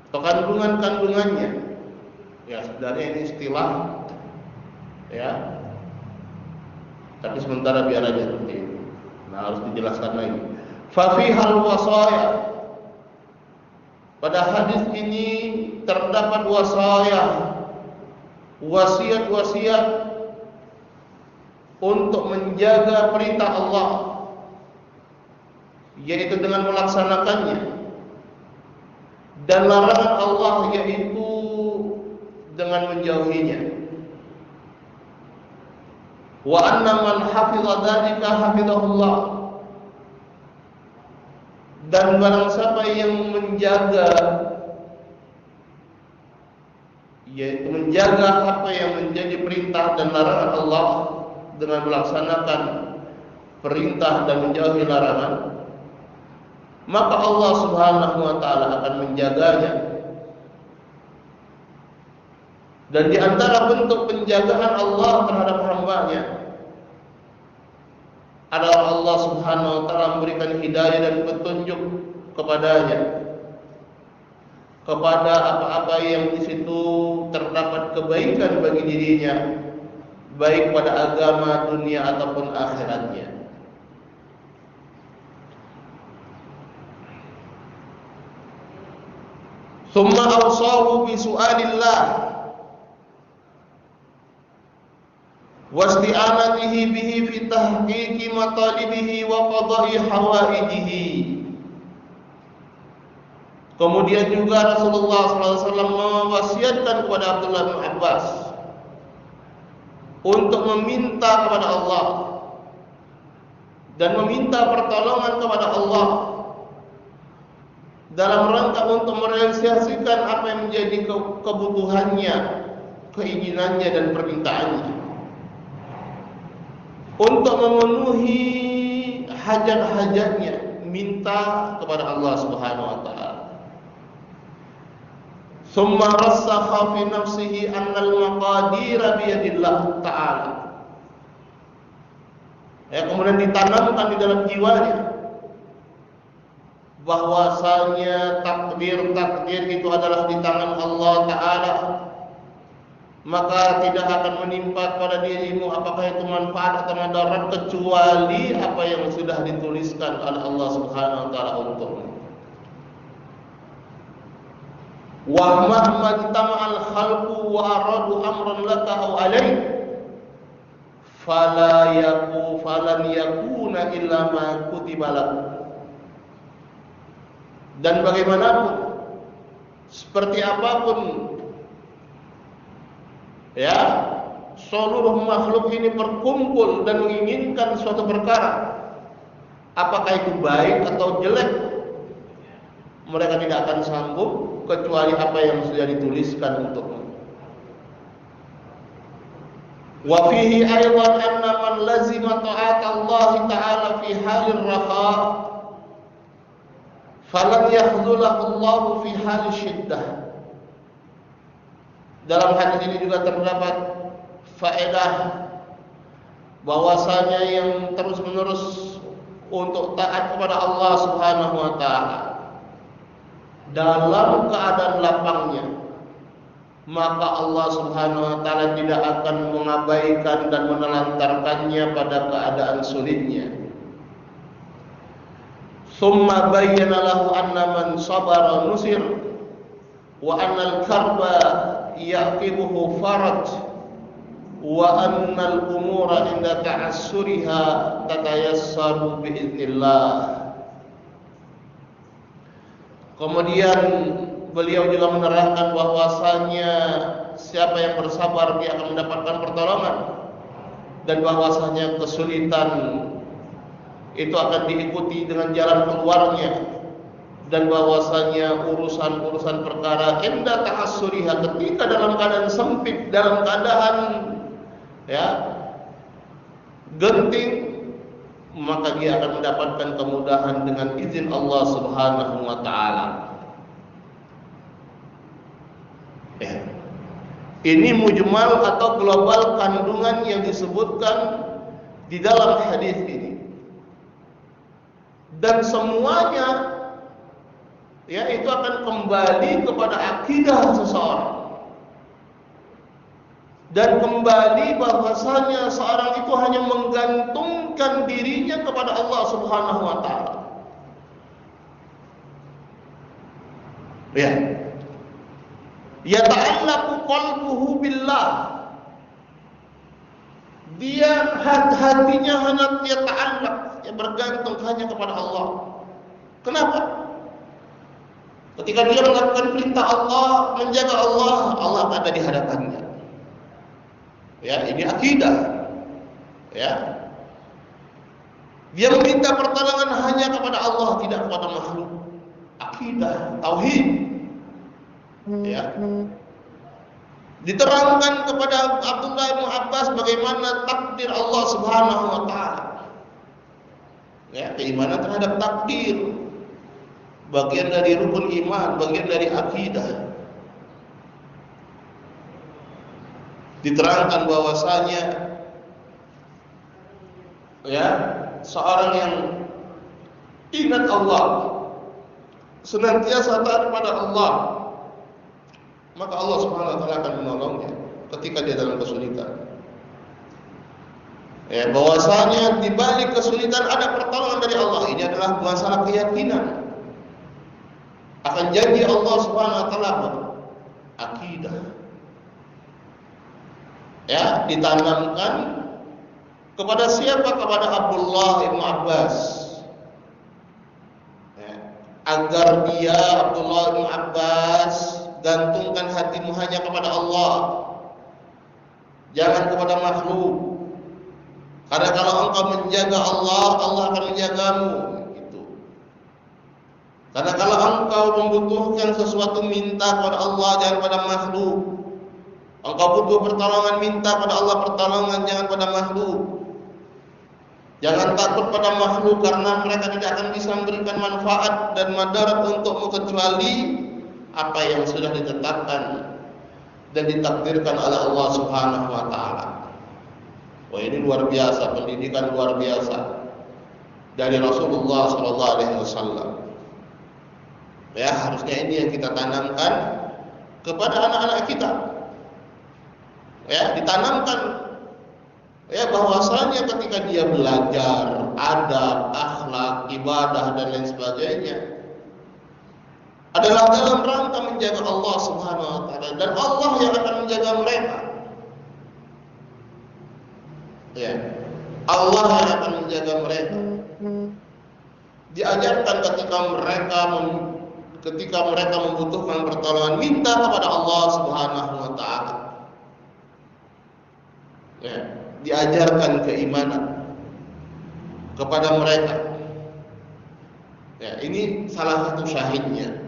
atau kandungannya. Ya, sebenarnya ini istilah, ya, tapi sementara biar aja seperti itu. Nah, harus dijelaskan lagi. Fa fihal wasaya, pada hadis ini terdapat wasaya, wasiat-wasiat untuk menjaga perintah Allah, yaitu dengan melaksanakannya, dan larangan Allah, yaitu dengan menjauhinya. Wa anna man hafiza dzalika hafizahullah, dan barang siapa yang menjaga, yaitu menjaga apa yang menjadi perintah dan larangan Allah dengan melaksanakan perintah dan menjauhi larangan, maka Allah Subhanahu wa ta'ala akan menjaganya. Dan di antara bentuk penjagaan Allah terhadap hamba-Nya adalah Allah Subhanahu wa ta'ala memberikan hidayah dan petunjuk kepadanya kepada apa-apa yang di situ terdapat kebaikan bagi dirinya, baik pada agama, dunia ataupun akhiratnya. Thumma awsahu bi su'alillah wasti'anatihi bihi fi tahqiqi matalibihi wa qada'i hawaijihi. Kemudian juga Rasulullah SAW mewasiatkan kepada Abdullah bin Abbas untuk meminta kepada Allah dan meminta pertolongan kepada Allah dalam rangka untuk merealisasikan apa yang menjadi kebutuhannya, keinginannya dan permintaannya, untuk memenuhi hajat-hajatnya, minta kepada Allah Subhanahu wa taala. Summa rassakha fi nafsihi anna al-maqadira bi yadillah ta'ala. Kemudian ditanamkan di dalam jiwanya bahwasanya takdir itu adalah di tangan Allah Ta'ala, maka tidak akan menimpa pada dirimu apakah itu manfaat atau madarat kecuali apa yang sudah dituliskan oleh Allah Subhanahu wa taala untukmu. Wa mahma tama'al khalqu wa aradu amran laka aw alayk falan yakuna illa ma kutiba lak. Dan bagaimanapun, seperti apapun seluruh makhluk ini berkumpul dan menginginkan suatu perkara, apakah itu baik atau jelek, mereka tidak akan sanggup kecuali apa yang sudah dituliskan untukmu. Wa fihi aidan anna man lazima ta'at Allah ta'ala fi halir raha falan yakhzulahu Allah fi hal syiddah. Dalam hadis ini juga terdapat faedah bahwasanya yang terus-menerus untuk taat kepada Allah Subhanahu wa taala dalam keadaan lapangnya, maka Allah Subhanahu wa taala tidak akan mengabaikan dan menelantarkannya pada keadaan sulitnya. Summa bayyana lahu anna man sabara nusir wa anna al-karba yaqibuhu faraj wa anna al-umura inda ta'assuriha tatayassaru biiznillah. Kemudian beliau juga menerangkan bahwasanya siapa yang bersabar dia akan mendapatkan pertolongan, dan bahwasanya kesulitan itu akan diikuti dengan jalan keluarnya, dan bahwasanya urusan-urusan perkara inda ta'assuriha, ketika dalam keadaan sempit, dalam keadaan genting, maka dia akan mendapatkan kemudahan dengan izin Allah Subhanahu wa taala. Ini mujmal atau global kandungan yang disebutkan di dalam hadis ini. Dan semuanya itu akan kembali kepada akidah seseorang, dan kembali bahwasanya seorang itu hanya menggantungkan dirinya kepada Allah Subhanahu wa taala. Yata'allaqu qalbuhu billah. Dia hatinya hanya ta'allaq, bergantung hanya kepada Allah. Kenapa? Ketika dia melakukan perintah Allah, menjaga Allah, Allah ada di hadapannya. Ini akidah. Dia meminta pertolongan hanya kepada Allah, tidak kepada makhluk. Akidah, tauhid. Diterangkan kepada Abdullah bin Abbas bagaimana takdir Allah Subhanahu wa taala. Keimanan terhadap takdir, bagian dari rukun iman, bagian dari akidah. Diterangkan bahwasanya seorang yang ingat Allah, senantiasa taat kepada Allah, maka Allah Subhanahu wa taala akan menolongnya ketika dia dalam kesulitan. Bahwasanya di balik kesulitan ada pertolongan dari Allah. Ini adalah masalah keyakinan akan janji Allah Subhanahu wa taala, akidah. Ditanamkan kepada siapa? Kepada Abdullah bin Abbas. Agar dia, Abdullah bin Abbas, gantungkan hatimu hanya kepada Allah, jangan kepada makhluk. Karena kalau engkau menjaga Allah, Allah akan menjagamu. Karena kalau engkau membutuhkan sesuatu, minta kepada Allah, jangan pada makhluk. Engkau butuh pertolongan, minta pada Allah pertolongan, jangan pada makhluk. Jangan takut pada makhluk, karena mereka tidak akan bisa memberikan manfaat dan madarat untukmu kecuali apa yang sudah ditetapkan dan ditakdirkan oleh Allah Subhanahu wa taala. Wah, ini luar biasa, pendidikan luar biasa dari Rasulullah sallallahu alaihi wasallam. Ya, harusnya ini yang kita tanamkan kepada anak-anak kita. Ya, ditanamkan ya bahwasanya ketika dia belajar adab, akhlak, ibadah dan lain sebagainya adalah dalam rangka menjaga Allah Subhanahu wa taala, dan Allah yang akan menjaga mereka. Ya. Allah yang akan menjaga mereka. Diajarkan ketika mereka membutuhkan pertolongan, minta kepada Allah Subhanahu wa taala. Ya, diajarkan keimanan kepada mereka. Ya, ini salah satu syahidnya.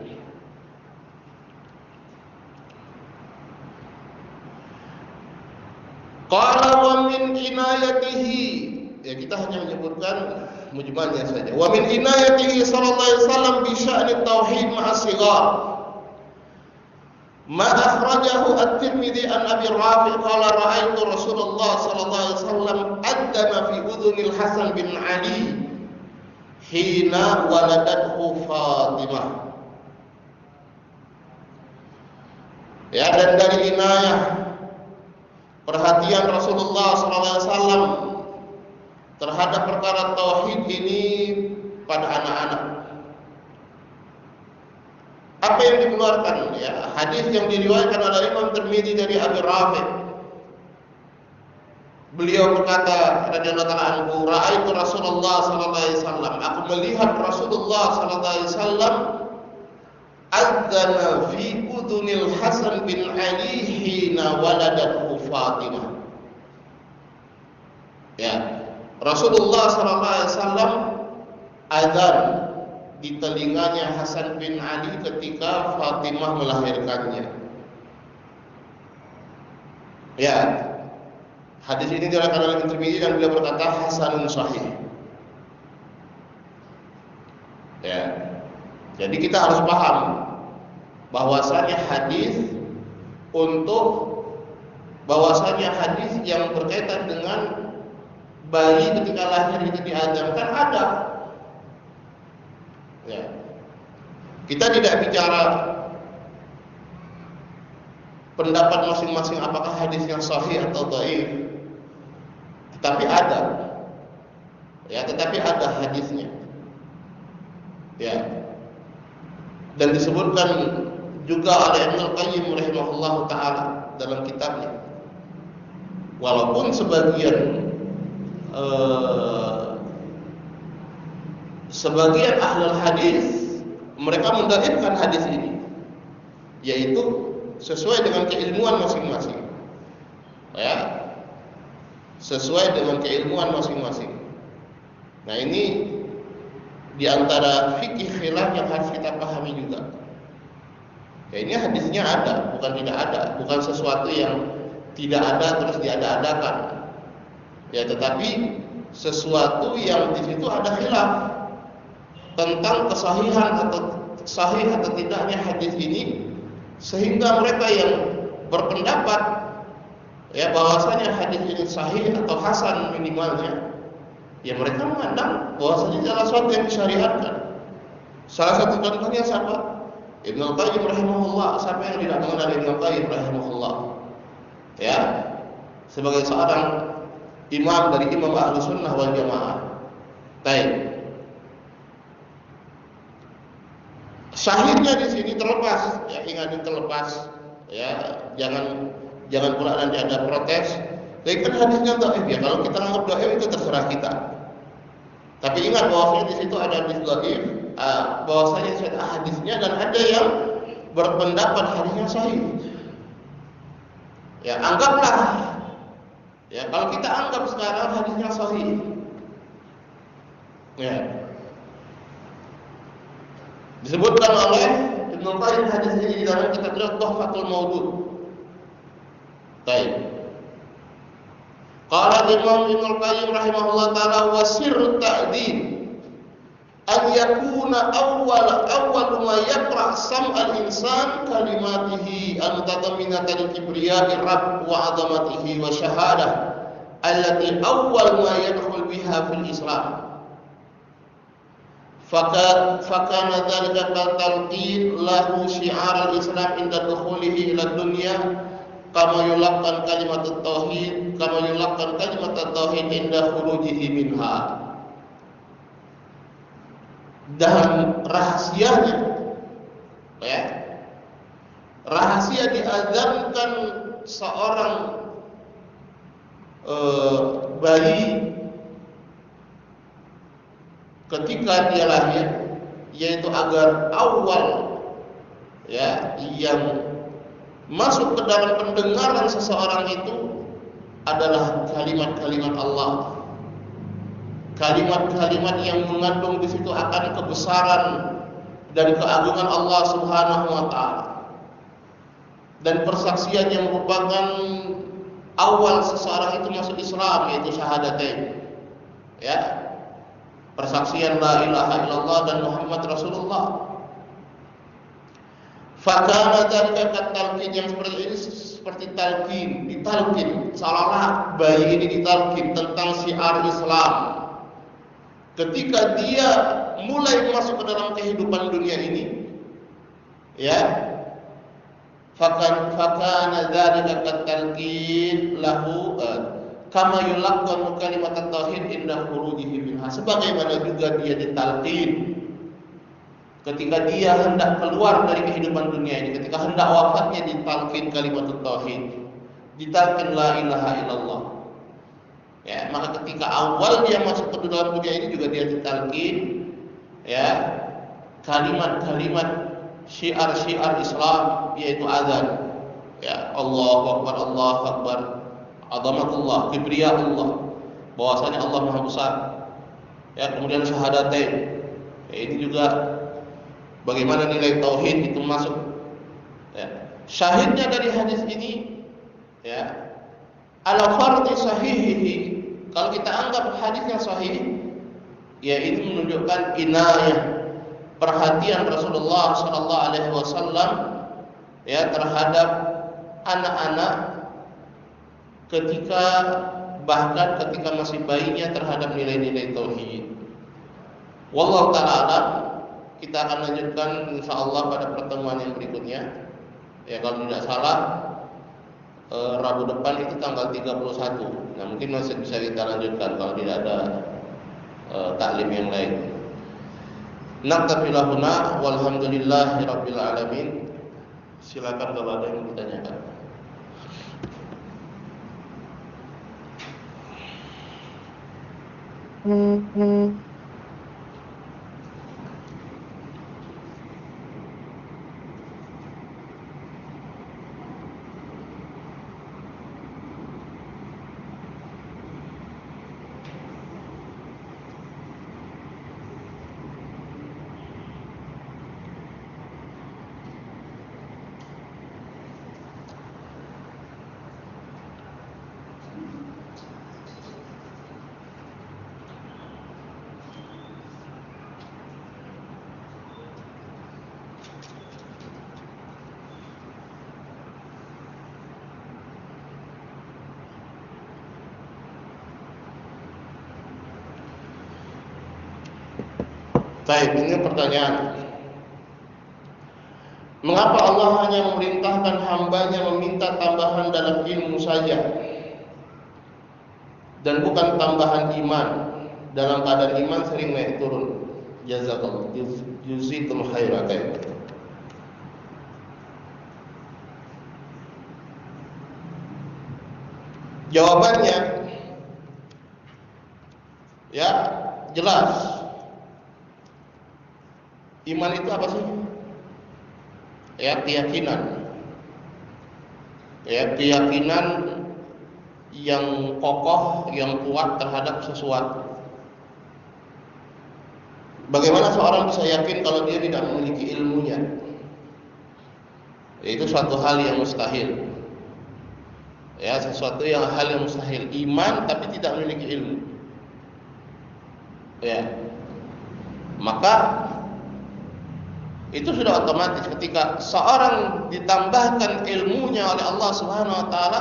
Qala wa min inayatihi, ya kita hanya menyebutkan mujmalnya saja. Wa min inayatihi sallallahu alaihi wasallam bi sya'ni tauhid ma'a sighar. Ma akhrajahu at-Tirmidzi an Abi Rafi' qala ra'aitu Rasulullah sallallahu alaihi wasallam addama fi udhunil Hasan bin Ali hina waladathu Fatimah. Ya, dan dari inayah perhatian Rasulullah SAW terhadap perkara tauhid ini pada anak-anak. Apa yang dikeluarkan? Ya, hadis yang diriwayatkan oleh Imam Tirmidzi dari Abi Rafi'. Beliau berkata, radhiyallahu ta'ala anhu, ra'aitu Rasulullah sallallahu alaihi wasallam, aku melihat Rasulullah sallallahu alaihi wasallam adzana fi udhunil Hasan bin Ali hina waladathu Fatimah. Ya, Rasulullah sallallahu alaihi wasallam adzan di telinganya Hasan bin Ali ketika Fatimah melahirkannya. Ya, hadis ini diriwayatkan oleh Imam Tirmidzi dan beliau berkata hasanun sahih. Ya. Jadi kita harus paham bahwasanya hadis yang berkaitan dengan bayi ketika lahir itu diadzankan ada. Ya. Kita tidak bicara pendapat masing-masing apakah hadisnya sahih atau dhaif, tetapi ada. Ya, tetapi ada hadisnya. Ya. Dan disebutkan juga oleh Ibnu Qayyim rahimahullahu taala dalam kitabnya. Walaupun sebagian ahlul hadis mereka mendhaifkan hadis ini, yaitu sesuai dengan keilmuan masing-masing. Ya. Sesuai dengan keilmuan masing-masing. Nah, ini di antara fikih khilaf yang harus kita pahami juga. Ya, ini hadisnya ada, bukan tidak ada, bukan sesuatu yang tidak ada terus diada-adakan. Ya, tetapi sesuatu yang di situ ada khilaf tentang kesahihan atau sahih atau tidaknya hadis ini, sehingga mereka yang berpendapat ya bahwasanya hadis ini sahih atau hasan minimalnya, ya mereka memandang bahwasanya salah sesuatu yang disyariatkan. Salah satu contohnya siapa? Ibnu Qayyim rahimahullah. Siapa yang tidak mengenal Ibnu Qayyim rahimahullah? Ya, sebagai seorang imam dari imam Ahlus Sunnah wal Jamaah. Baik. Syahidnya di sini terlepas, ya ingat terlepas, ya jangan pula nanti ada protes. Tapi kan hadisnya dhaif, ya kalau kita anggap dhaif itu terserah kita. Tapi ingat bahwasanya di situ ada hadis dhaif, bahwasanya ada hadisnya dan ada yang berpendapat hadisnya sahih. Ya anggaplah, ya kalau kita anggap sekarang hadisnya sahih, ya Disebutkan oleh Ibnu Qayyim hadis ini di dalam kitab Tuhfatul Maudud. Baik. Qala Imam Ibnu Qayyim rahimahullah taala wa sirru ta'din an yakuna awwal ma yaqra sam'al insan kalimatihi al-mutadamminatan kibriya'i rabb wa 'azamatihi wa syahadah allati awwal ma yadkhul biha fil Islam. Fakana dzalika talqin lahu syi'ar al-Islam inda dukhulihi ila dunya kama yulaqqan kalimat at-tauhid inda khurujihi minha. Dan rahasianya, ya, rahasia diazankan seorang bayi ketika dia lahir, yaitu agar awal, ya, yang masuk ke dalam pendengaran seseorang itu adalah kalimat-kalimat Allah. Kalimat-kalimat yang mengandung di situ akan kebesaran dan keagungan Allah Subhanahu wa taala. Dan persaksian yang merupakan awal seseorang itu masuk Islam, yaitu syahadatain. Ya. Persaksian la ilaha illallah dan Muhammad Rasulullah. Fakana dzalika katalqin, yang seperti ini seperti talqin, ditalqin, seolah-olah bayi ini ditalqin tentang syiar Islam. Ketika dia mulai masuk ke dalam kehidupan dunia ini, ya, fakana dzalika katalqin lahu kama yulaqqanu kalimat at-tauhid inda khurujihi minha, sebagaimana juga dia ditalqin ketika dia hendak keluar dari kehidupan dunia ini, ketika hendak wafatnya ditalqin kalimat at-tauhid, ditalqin la ilaha illallah. Ya, maka ketika awal dia masuk ke dalam dunia ini juga dia ditalqin, ya, kalimat-kalimat syiar-syiar Islam, yaitu azan. Ya, Allahu Akbar, Allahu Akbar, azamatullah, kibriyahullah, bahwasanya Allah Maha Besar. Ya, kemudian syahadatain. Ya, ini juga bagaimana nilai tauhid itu masuk. Ya. Syahidnya dari hadis ini, ya, ala fardhi sahihihi. Kalau kita anggap hadisnya sahih, ya, ini menunjukkan inayah, perhatian Rasulullah sallallahu alaihi wasallam, ya, terhadap anak-anak bahkan ketika masih bayinya terhadap nilai-nilai tauhid. Wallahu ta'ala alam. Kita akan lanjutkan insyaallah pada pertemuan yang berikutnya. Ya, kalau tidak salah Rabu depan itu tanggal 31. Nah, mungkin masih bisa kita lanjutkan kalau tidak ada taklim yang lain. Naktafi lahuna walhamdulillahirabbil alamin. Silakan kalau ada yang ditanyakan. Baik, ini pertanyaan. Mengapa Allah hanya memerintahkan hambanya meminta tambahan dalam ilmu saja dan bukan tambahan iman? Dalam keadaan iman sering naik turun. Jazakallahu yuzikum khairan. Jawabannya, ya, jelas. Iman itu apa sih? Ya, keyakinan. Ya, keyakinan yang kokoh, yang kuat terhadap sesuatu. Bagaimana seorang bisa yakin kalau dia tidak memiliki ilmunya? Itu suatu hal yang mustahil. Ya, sesuatu hal yang mustahil. Iman tapi tidak memiliki ilmu. Ya. Maka itu sudah otomatis ketika seorang ditambahkan ilmunya oleh Allah Subhanahu wa taala,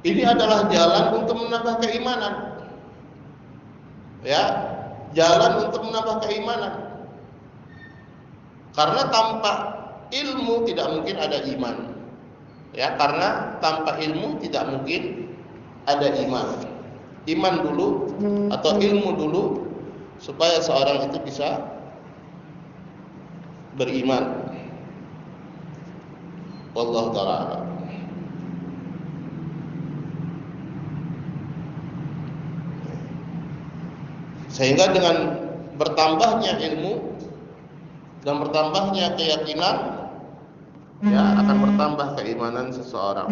ini adalah jalan untuk menambah keimanan. Ya, jalan untuk menambah keimanan. Karena tanpa ilmu tidak mungkin ada iman. Ya, karena tanpa ilmu tidak mungkin ada iman. Iman dulu atau ilmu dulu supaya seorang itu bisa beriman. Wallahu ta'ala a'lam. Sehingga dengan bertambahnya ilmu dan bertambahnya keyakinan, ya, akan bertambah keimanan seseorang.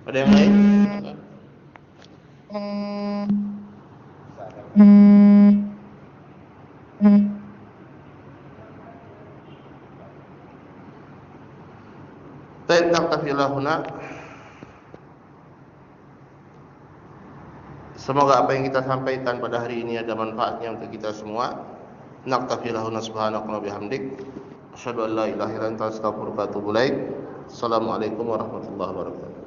Ada yang lain? Semoga apa yang kita sampaikan pada hari ini ada manfaatnya untuk kita semua. Naqtafilahuna subhanaka wa bihamdik asyhadu an la ilaha illa anta astaghfiruka wa atubu ilaik. Assalamualaikum warahmatullahi wabarakatuh.